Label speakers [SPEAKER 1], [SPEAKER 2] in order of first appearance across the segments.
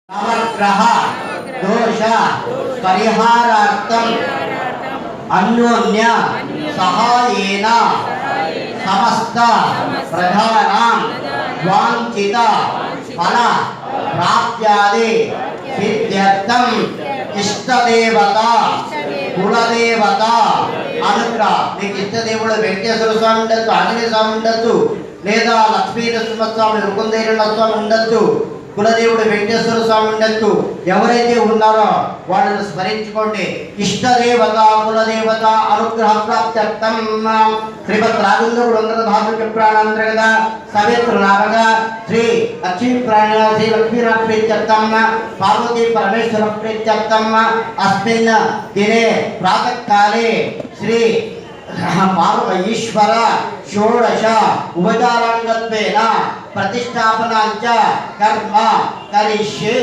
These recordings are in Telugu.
[SPEAKER 1] नवग्रह दोष परिहारार्थम अन्योन्य सहायेन समस्त प्रधानां वांछित फल प्राप्त्यादि सिद्ध्यर्थम इष्टदेवता कुलदेवता अनुग्रह మీకు ఇష్టదేవుడు వెంకటేశ్వర స్వామి ఉండొచ్చు, ఆంజనేయ స్వామి ఉండొచ్చు, లేదా లక్ష్మీ నరసింహస్వామి రుకుందేరుల స్వామి ఉండొచ్చు, కులదేవుడు వెంకటేశ్వర స్వామి ఉండొచ్చు. ఎవరైతే ఉన్నారో వాళ్ళని స్మరించుకోండి. ఇష్టదేవత కులదేవత అనుగ్రహ ప్రాప్త్యర్థం శ్రీమద్ రాజేంద్రుడు వందన భాగవత ప్రాణాంతర్గత సవిత్ర నామక శ్రీ లక్ష్మీ ప్రాణ శ్రీ లక్ష్మీనాథ ప్రీత్యర్థం పార్వతీ పరమేశ్వర ప్రీత్యర్థం అస్మిన్ దినే ప్రాతకాలే శ్రీ ఈశ్వర షోడశ ఉపచారాంగత్వేన ప్రతిష్టాపనాంచ కర్మ కరిష్యే.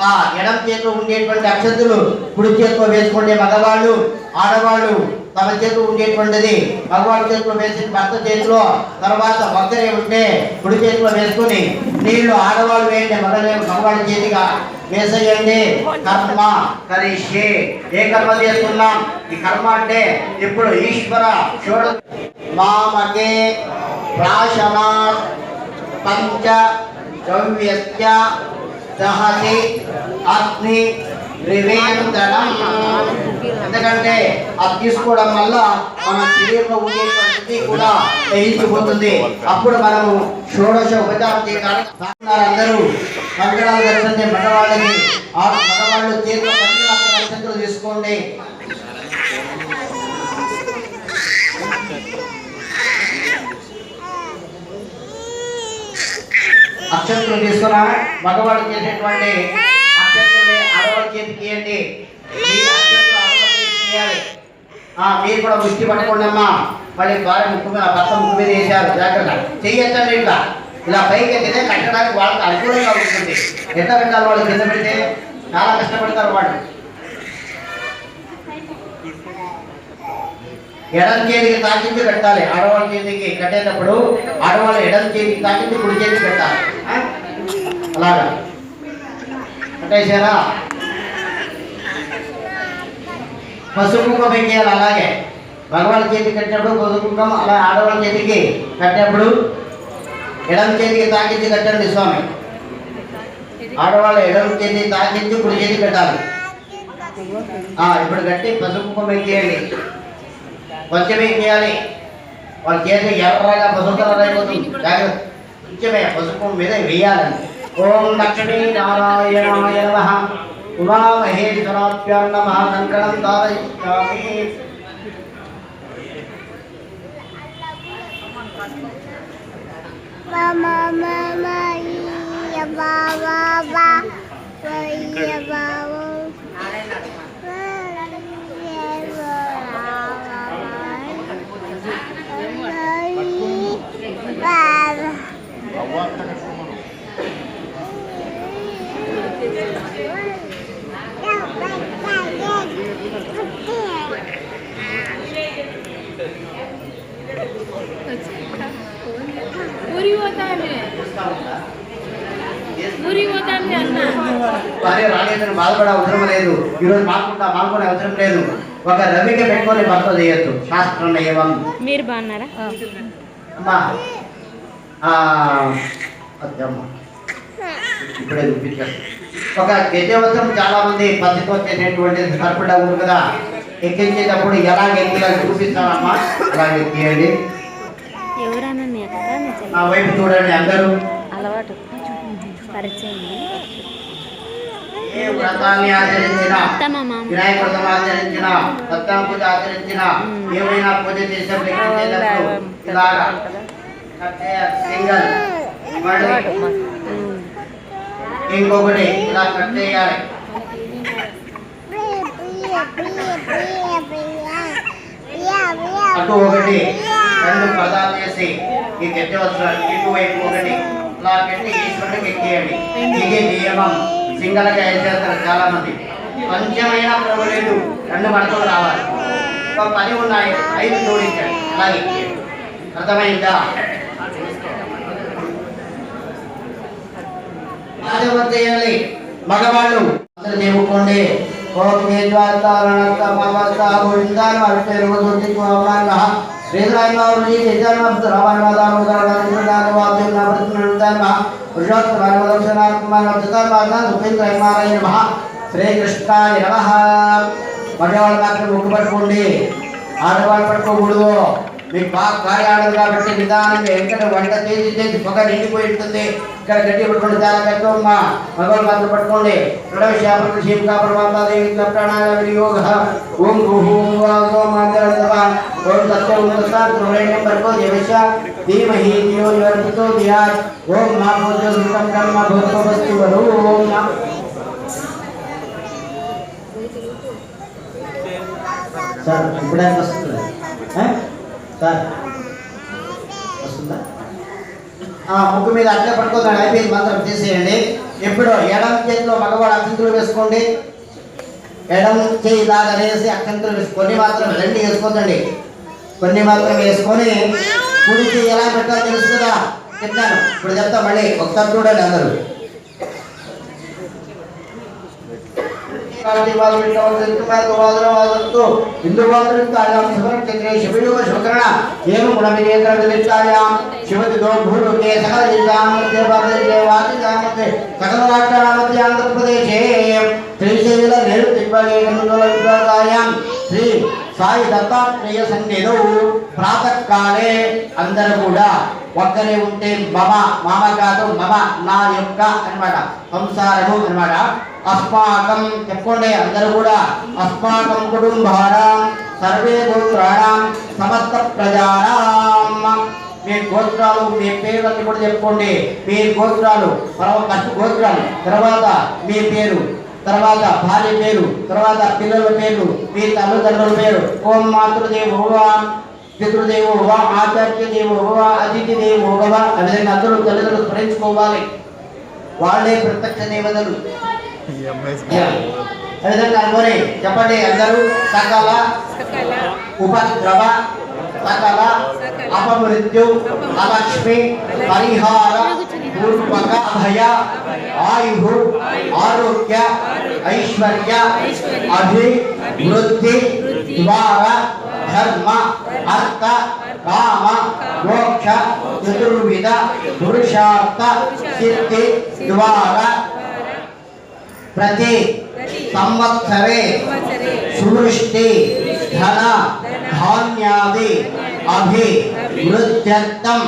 [SPEAKER 1] ఆ ఎడం చేతిలో ఉండేటువంటి అక్షంతులు కుడి చేతిలో వేసుకోండి. మగవాళ్ళు ఆడవాళ్ళు తమ చేతిలో ఉండేటువంటిది మగవాళ్ళ చేతిలో వేసి భర్త చేతిలో, తర్వాత ఒక్కరే ఉంటే కుడి చేతిలో వేసుకుని నీళ్లు ఆడవాళ్ళు వేయండి, మగవాళ్ళ చేతిగా వేసేయండి. కర్మ కరిష్యే. ఏ కర్మ చేస్తున్నాం? ఈ కర్మ అంటే ఇప్పుడు ఈశ్వర చూడ మామకే ప్రాశనా పంచ ద్రవ్యస్య దహతి అగ్ని రివేంద్రణం. ఎందుకంటే అది తీసుకోవడం వల్ల మన శరీరంలో ఉండేటువంటిది కూడా దహించిపోతుంది. అప్పుడు మనము షోడశ ఉపచారం చేయడానికి అందరూ కంకణాలు కట్టండి. మగవాళ్ళకి మగవాళ్ళు చేతిలో కంకణాలు తీసుకోండి. అక్షంతులు తీసుకున్నా మగవాళ్ళు చేసేటువంటి అక్షంతుల్ని ఆడవాళ్ళ చేతికి ఇవ్వండి. మీరు కూడా ముష్టి పట్టుకోండి అమ్మా. మళ్ళీ భార్య ముక్కు మీద భర్త ముక్కు మీద వేసారు, జాగ్రత్త చెయ్యొచ్చండి. ఇట్లా ఇలా పైకి ఎత్తితే కట్టడానికి వాళ్ళకి అనుకూలంగా ఉంటుంది. ఎట్లా పెట్టాలి? వాళ్ళు కింద పెడితే చాలా కష్టపడతారు వాళ్ళు. ఎడం చేతికి తాకించి పెట్టాలి. ఆడవాళ్ళ చేతికి కట్టేటప్పుడు ఆడవాళ్ళ ఎడం చేతికి తాకించి కుడి చేతికి పెట్టాలి. అలాగా కట్టేసారా? పసుపు కుంకుమ పెట్టేయాలి. అలాగే మగవాళ్ళ చేతికి కట్టినప్పుడు పసుపు కుంకుమ, అలా ఆడవాళ్ళ చేతికి కట్టినప్పుడు ఎడం చేతికి తాకించి కట్టండి స్వామి. ఆడవాళ్ళ ఎడం చేతికి తాకించి కుడి చేతికి పెట్టాలి. ఇప్పుడు కట్టి పసుపు కుంకుమ పెట్టేయండి. కొంచెమే చేయాలి. వాళ్ళ చేతి ఎర్రగా పసుపు కలర్ అయిపోతుంది. జాగ్రత్త, కొంచెమే పసుపు మీద వేయాలని. ఓం లక్ష్మీ నారాయణాయ నమః ఉమా మహేశ్వరాభ్యాం నమః. కంకణం ధారయిష్యామి. భార్య రాలేదని బాధపడే అవసరం లేదు. ఈరోజు మానుకునే అవసరం లేదు. ఒక రవికి పెట్టుకొని భర్త చేయొచ్చు. శాస్త్రం ఏవం.
[SPEAKER 2] మీరు బాగున్నారా
[SPEAKER 1] అమ్మా? ఇప్పుడే చూపించారు. ఒక గజవస్త్రం చాలా మంది పద్ధతితో చేసేటువంటి సర్పడ ఉంది కదా, ఎక్కించేటప్పుడు ఎలా ఎక్కియాలి చూపిస్తానమ్మా. అలా ఎక్కియండి. నా వైపు చూడండి అందరూ.
[SPEAKER 2] అలవాటు పరిచయం.
[SPEAKER 1] ఏ వ్రతాన్ని ఆచరించిన, వినాయక వ్రతం ఆచరించిన, సత్యం పూజ ఆచరించిన, ఏమైనా పూజ చేసేటప్పుడు ఇలాగా సింగల్ ఇంకొకటి ఇలా కట్ చేయాలి. అటు ఒకటి రెండు పదాలు చేసి ఈ గట్టి వస్త్రాలు ఇటువైపు ఒకటి ఇలా పెట్టి ఈశ్వరుడికి ఎక్కేయండి. ఇది నియమం. సింగల్గా వేసేస్తారు చాలా మంది. కొంచెమైనా పర్వాలేదు, రెండు మడతలు రావాలి. ఒక 10 ఉన్నాయి, 5 జోడించండి. అలాగే అర్థమైందా? చేయాలి. మగవాళ్ళు అందరూ దేవుకోండి. ఓం కేజ్వాతారణత మమత గోవిందాన అర్పేరువదుతి కోమన రేద్రాయమావృజి తేజానమస్త రావణవాదానుదానవాదాన వాద్యం నమృతనందన పురుషోత్తమానవదర్శనాత్మనవదతాన ఉపేంద్రయమారాయ నమః. శ్రీ కృష్ణాయ నమః. మగవాళ్ళు మాత్రం ముక్కు పట్టుకోండి, ఆడవాళ్ళు పట్టుకోకూడదు. మీకు బాగా కార్యాడదు కాబట్టి నిదానంగా ఎక్కడ వంట చేసి పొగ నిండిపోయి ఉంటుంది. ఇక్కడ గట్టి పట్టుకోండి, చాలా కట్టమ్మ. మగవాళ్ళు మాత్రం పట్టుకోండి. ప్రాణాయామయోగ ఓం ఓం తత్వ ధీమహి ధియో యో నః ప్రచోదయాత్. ఓం మా భూతోస్మితం బ్రహ్మ భూతోస్తు ఓం నమః. సార్ ఇప్పుడే వస్తుంది సార్, వస్తుందా? ముగ్గు మీద అట్లే పట్టుకోదండి, అయిపోయింది, మంత్రం చేసేయండి. ఇప్పుడు ఎడం చేతిలో మగవాడు అక్షంతులు వేసుకోండి. ఎడం చేయి దాకా వేసి అక్షంతులు వేసి కొన్ని మాత్రం రెండు వేసుకోదండి, కొన్ని మాత్రం వేసుకొని కుడి చేయి ఎలా పెట్టాలో తెలుసు కదా, చెప్తాను ఇప్పుడు చెప్తా. మళ్ళీ ఒకసారి చూడండి అందరూ. శ్రీ సాయి దత్తాత్రేయ సన్నిధౌ ప్రాతకాలే అందరూ కూడా ఒక్కరే ఉంటే మామ కాదు, మమ నా యొక్క అన్నమాట, సంసారము అన్నమాట. అస్మాకం చెప్పుకోండి అందరూ కూడా. అస్మాకం కుటుంబానాం సర్వే గోత్రాణం సమస్త ప్రజానాం. మీ గోత్రాలు మీ పేర్లన్నీ కూడా చెప్పుకోండి. మీ గోత్రాలు ఫస్ట్ గోత్రాలు, తర్వాత మీ పేరు, తర్వాత భార్య పేరు, తర్వాత పిల్లల పేరు, మీ తల్లిదండ్రుల పేరు. ఓం మాతృదేవో భవ, పితృదేవో భవ, ఆచార్య దేవో భవ, అతిథి దేవో భవ. ఆ విధంగా అందరూ తల్లిదండ్రులు స్మరించుకోవాలి, వాళ్ళే ప్రత్యక్ష దేవతలు. విధంగా అనుకోని చెప్పండి అందరూ. సకల ఉపద్రవ సకల అపమృత్యు అలక్ష్మి పరిహార పూర్వక అభయ ఆయు ఆరోగ్య ఐశ్వర్య అభివృద్ధి ద్వారా ధర్మ అర్థ కామ మోక్ష చతుర్విధ పురుషార్థ సిద్ధి ద్వారా ప్రతి సంవత్సరే సువృష్టి ధన ధాన్యాది అభివృద్ధ్యర్థం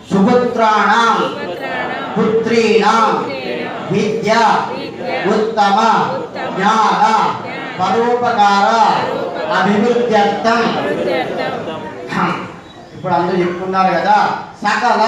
[SPEAKER 1] సుపుత్రాణం పుత్రీణాం విద్య ఉత్తమ జ్ఞాన పరోపకార అభివృద్ధ్యర్థం. ఇప్పుడు అందరూ చెప్పుకున్నారు కదా. సకల